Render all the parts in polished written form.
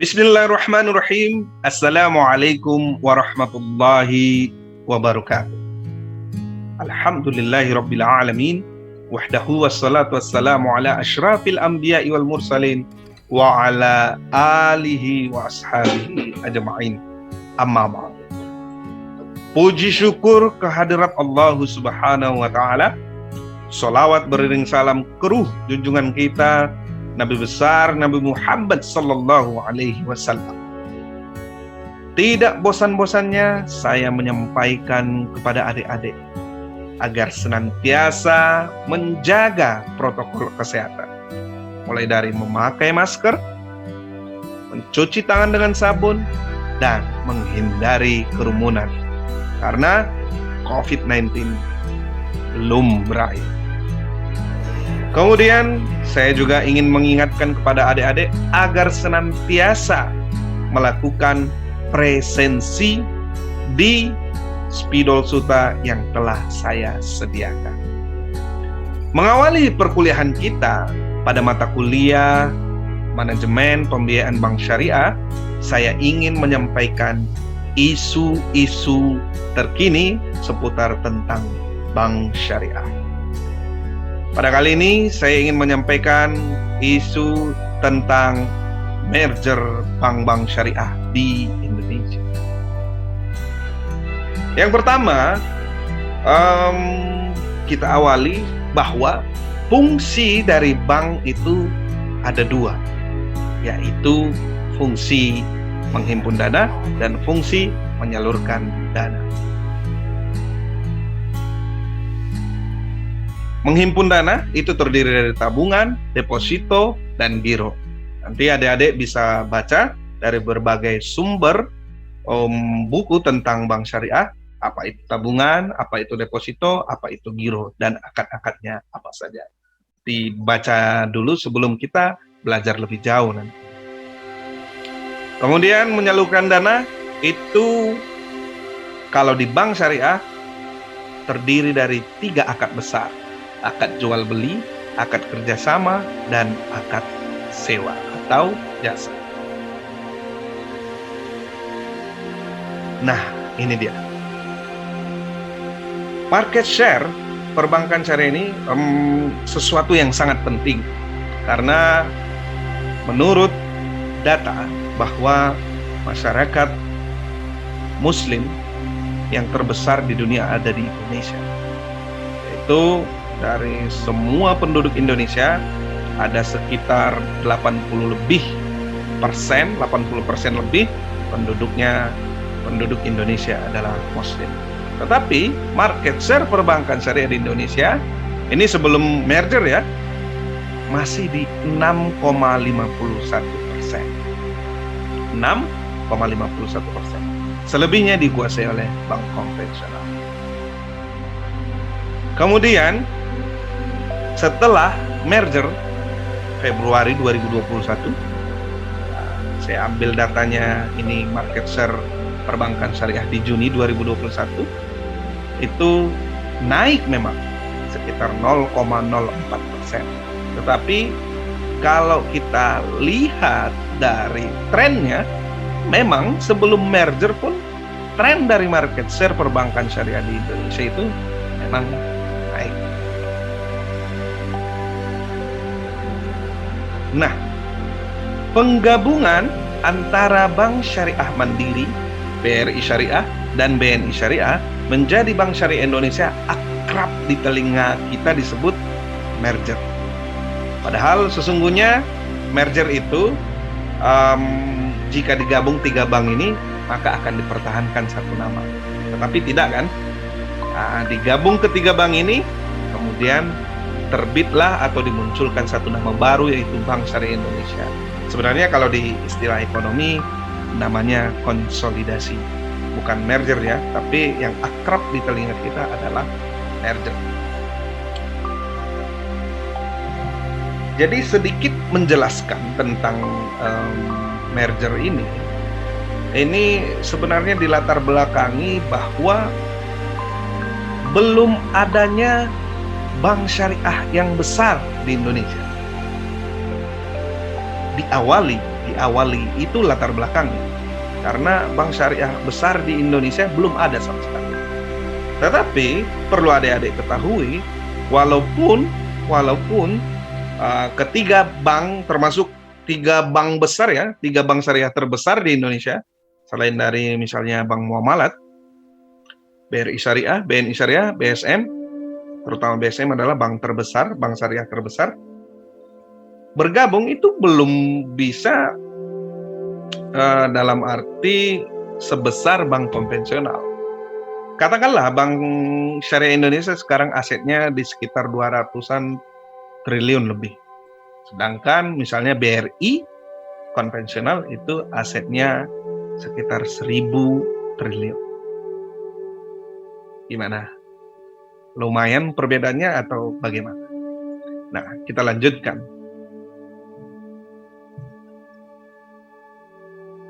Bismillahirrahmanirrahim. Assalamualaikum warahmatullahi wabarakatuh. Alhamdulillahi rabbil alamin. Wahdahu wassalatu wassalamu ala asyrafil anbiya'i wal mursalin wa ala alihi wa ashabihi ajma'in. Amma ba'd. Puji syukur kehadirat Allah Subhanahu wa taala. Sholawat beriring salam keruh junjungan kita Nabi besar Nabi Muhammad sallallahu alaihi wasallam. Tidak bosan-bosannya saya menyampaikan kepada adik-adik agar senantiasa menjaga protokol kesehatan. Mulai dari memakai masker, mencuci tangan dengan sabun, dan menghindari kerumunan. Karena COVID-19 belum berakhir. Kemudian saya juga ingin mengingatkan kepada adik-adik agar senantiasa melakukan presensi di spidol suta yang telah saya sediakan. Mengawali perkuliahan kita pada mata kuliah Manajemen Pembiayaan Bank Syariah, saya ingin menyampaikan isu-isu terkini seputar tentang Bank Syariah. Pada kali ini saya ingin menyampaikan isu tentang merger bank-bank syariah di Indonesia. Yang pertama, kita awali bahwa fungsi dari bank itu ada dua, yaitu fungsi menghimpun dana dan fungsi menyalurkan dana. Menghimpun dana itu terdiri dari tabungan, deposito, dan giro. Nanti adik-adik bisa baca dari berbagai sumber buku tentang bank syariah, apa itu tabungan, apa itu deposito, apa itu giro, dan akad-akadnya apa saja. Dibaca dulu sebelum kita belajar lebih jauh nanti. Kemudian menyalurkan dana itu kalau di bank syariah terdiri dari 3 akad besar. Akad jual beli, akad kerjasama, dan akad sewa atau jasa. Nah, ini dia. Market share perbankan syariah ini sesuatu yang sangat penting karena menurut data bahwa masyarakat Muslim yang terbesar di dunia ada di Indonesia, yaitu dari semua penduduk Indonesia ada sekitar 80% lebih penduduk Indonesia adalah Muslim. Tetapi market share perbankan syariah di Indonesia ini sebelum merger ya masih di 6,51%. 6,51%. Selebihnya dikuasai oleh bank konvensional. Kemudian setelah merger Februari 2021, saya ambil datanya ini market share perbankan syariah di Juni 2021, itu naik memang sekitar 0,04%. Tetapi kalau kita lihat dari trennya, memang sebelum merger pun tren dari market share perbankan syariah di Indonesia itu memang naik. Nah, penggabungan antara Bank Syariah Mandiri, BRI Syariah, dan BNI Syariah menjadi Bank Syariah Indonesia akrab di telinga kita disebut merger. Padahal sesungguhnya merger itu jika digabung 3 bank ini maka akan dipertahankan satu nama. Tetapi tidak kan? Digabung ketiga bank ini, kemudian terbitlah atau dimunculkan satu nama baru yaitu Bank Syariah Indonesia. Sebenarnya kalau di istilah ekonomi namanya konsolidasi, bukan merger ya, tapi yang akrab di telinga kita adalah merger. Jadi sedikit menjelaskan tentang merger ini sebenarnya dilatar belakangi bahwa belum adanya bank syariah yang besar di Indonesia. Diawali diawali. Itu latar belakangnya. Karena bank syariah besar di Indonesia belum ada sama sekali. Tetapi perlu adik-adik ketahui, walaupun ketiga bank, termasuk 3 bank besar ya, 3 bank syariah terbesar di Indonesia, selain dari misalnya Bank Muamalat, BRI Syariah, BNI Syariah, BSM, terutama BSM adalah bank terbesar, bank syariah terbesar, bergabung itu belum bisa dalam arti sebesar bank konvensional. Katakanlah Bank Syariah Indonesia sekarang asetnya di sekitar 200-an triliun lebih. Sedangkan misalnya BRI konvensional itu asetnya sekitar 1.000 triliun. Gimana? Lumayan perbedaannya atau bagaimana? Nah, kita lanjutkan.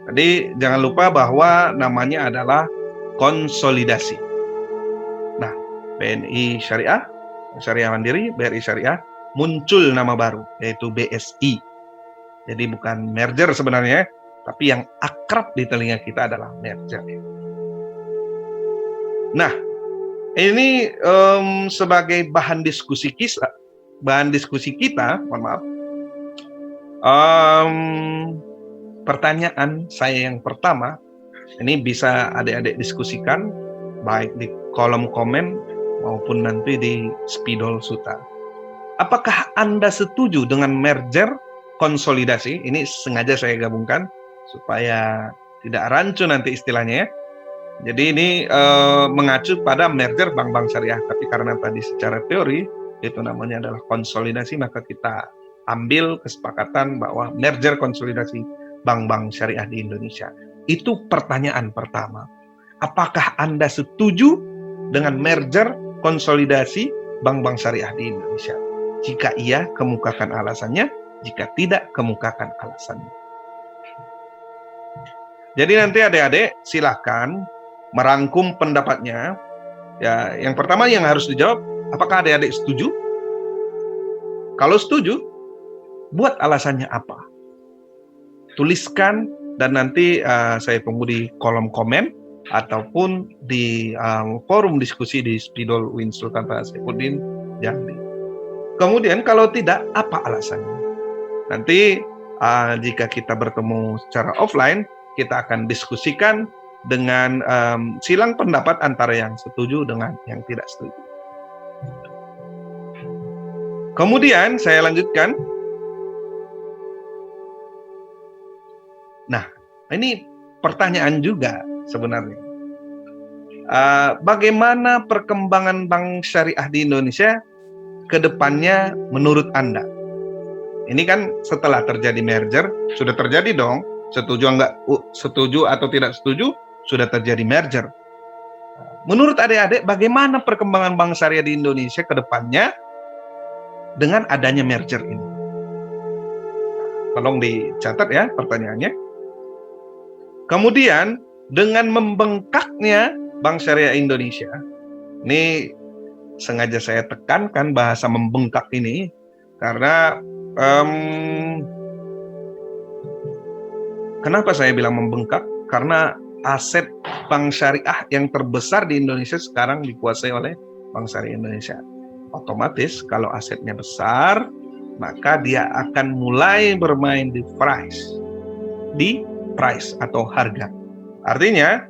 Jadi jangan lupa bahwa namanya adalah konsolidasi. Nah, BNI Syariah, Syariah Mandiri, BRI Syariah, muncul nama baru, yaitu BSI. Jadi bukan merger sebenarnya, tapi yang akrab di telinga kita adalah merger. Nah, ini sebagai bahan diskusi kita, mohon maaf. Pertanyaan saya yang pertama, ini bisa adik-adik diskusikan, baik di kolom komen maupun nanti di Spidol Suta. Apakah Anda setuju dengan merger konsolidasi? Ini sengaja saya gabungkan supaya tidak rancu nanti istilahnya ya. Jadi ini mengacu pada merger bank-bank syariah. Tapi karena tadi secara teori itu namanya adalah konsolidasi, maka kita ambil kesepakatan bahwa merger konsolidasi bank-bank syariah di Indonesia. Itu pertanyaan pertama. Apakah Anda setuju dengan merger konsolidasi bank-bank syariah di Indonesia? Jika iya, kemukakan alasannya. Jika tidak, kemukakan alasannya. Jadi nanti adik-adik silakan merangkum pendapatnya. Ya, yang pertama yang harus dijawab, apakah adik-adik setuju? Kalau setuju, buat alasannya apa? Tuliskan dan nanti saya tunggu di kolom komen ataupun di forum diskusi di Spidol UIN Sultan Saifuddin Jambi. Kemudian kalau tidak, apa alasannya? Nanti jika kita bertemu secara offline, kita akan diskusikan dengan silang pendapat antara yang setuju dengan yang tidak setuju. Kemudian saya lanjutkan. Nah, ini pertanyaan juga sebenarnya. Bagaimana perkembangan bank syariah di Indonesia ke depannya menurut Anda? Ini kan setelah terjadi merger, sudah terjadi dong. Setuju atau tidak setuju, sudah terjadi merger. Menurut adik-adik, bagaimana perkembangan bank syariah di Indonesia ke depannya dengan adanya merger ini? Tolong dicatat ya pertanyaannya. Kemudian dengan membengkaknya bank syariah Indonesia, ini sengaja saya tekankan bahasa membengkak ini karena kenapa saya bilang membengkak? Karena aset bank syariah yang terbesar di Indonesia sekarang dikuasai oleh Bank Syariah Indonesia. Otomatis kalau asetnya besar, maka dia akan mulai bermain di price atau harga. Artinya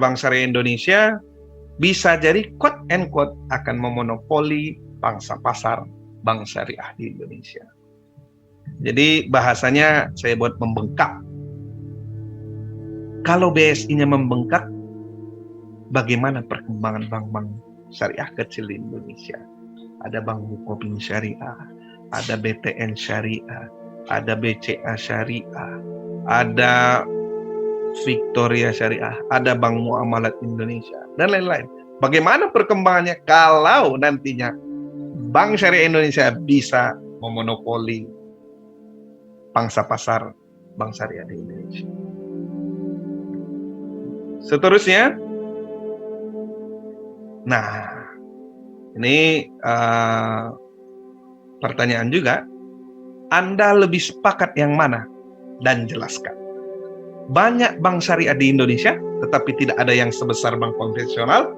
Bank Syariah Indonesia bisa jadi quote and quote akan memonopoli pangsa pasar bank syariah di Indonesia. Jadi bahasanya saya buat membengkak. Kalau BSI-nya membengkak, bagaimana perkembangan bank-bank syariah kecil di Indonesia? Ada Bank Bukopin Syariah, ada BTN Syariah, ada BCA Syariah, ada Victoria Syariah, ada Bank Muamalat Indonesia, dan lain-lain. Bagaimana perkembangannya kalau nantinya Bank Syariah Indonesia bisa memonopoli pangsa pasar bank syariah di Indonesia? Seterusnya, nah ini pertanyaan juga, Anda lebih sepakat yang mana? dan jelaskan. Banyak bank syariah di Indonesia, tetapi tidak ada yang sebesar bank konvensional.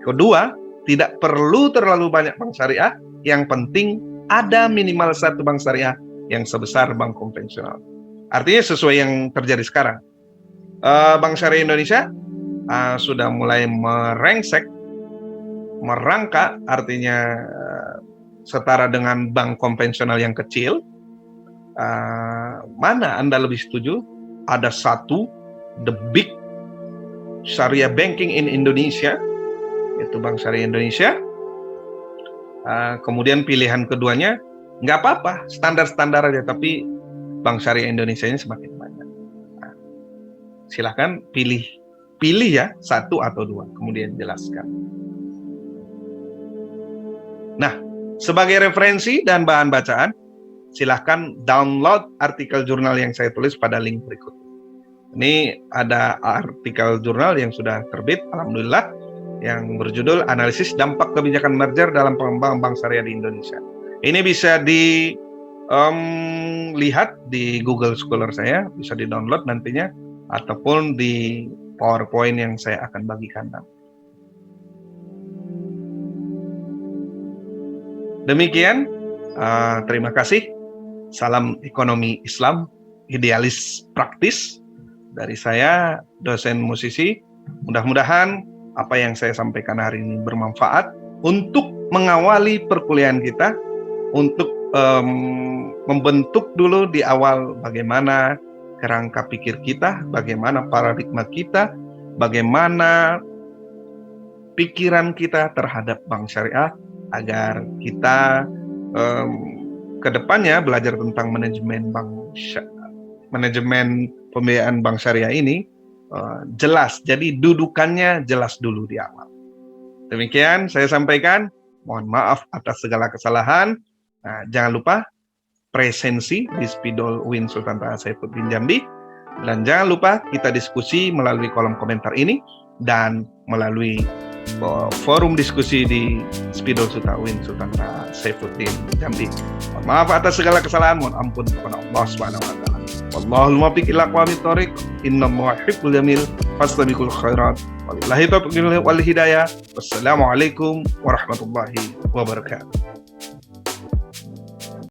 Kedua, tidak perlu terlalu banyak bank syariah, yang penting ada minimal satu bank syariah yang sebesar bank konvensional. Artinya sesuai yang terjadi sekarang. Bank syariah Indonesia sudah mulai merangkak, artinya setara dengan bank konvensional yang kecil. Mana Anda lebih setuju? Ada satu, the big syariah banking in Indonesia, yaitu Bank Syariah Indonesia. Kemudian pilihan keduanya, nggak apa-apa, standar-standar aja, tapi Bank Syariah Indonesia ini semakin banyak. Silahkan pilih ya, satu atau dua, kemudian jelaskan. Nah, sebagai referensi dan bahan bacaan, silahkan download artikel jurnal yang saya tulis pada link berikut. Ini ada artikel jurnal yang sudah terbit, alhamdulillah, yang berjudul Analisis Dampak Kebijakan Merger dalam Pengembangan Bank Syariah di Indonesia. Ini bisa dilihat di Google Scholar saya, bisa di-download nantinya, ataupun di PowerPoint yang saya akan bagikan nanti. Demikian, terima kasih. Salam ekonomi Islam, idealis praktis dari saya, dosen musisi. Mudah-mudahan apa yang saya sampaikan hari ini bermanfaat untuk mengawali perkuliahan kita, untuk membentuk dulu di awal bagaimana kerangka pikir kita, bagaimana paradigma kita, bagaimana pikiran kita terhadap bank syariah, agar kita kedepannya belajar tentang manajemen pembiayaan bank syariah ini jelas. Jadi dudukannya jelas dulu di awal. Demikian saya sampaikan. Mohon maaf atas segala kesalahan. Jangan lupa presensi di Spidol UIN Sultan Taha Saifuddin Jambi. Dan jangan lupa kita diskusi melalui kolom komentar ini dan melalui forum diskusi di Spidol UIN Sultan Taha Saifuddin Jambi. Mohon maaf atas segala kesalahan, mohon ampun kepada Allah Subhanahu wa taala. Wallahul muwaffiq ila aqwamit thoriq. Innallaha yuhibbul jamil. Fastabiqul khairat. Wabillahi taufiq wal hidayah. Wassalamualaikum warahmatullahi wabarakatuh.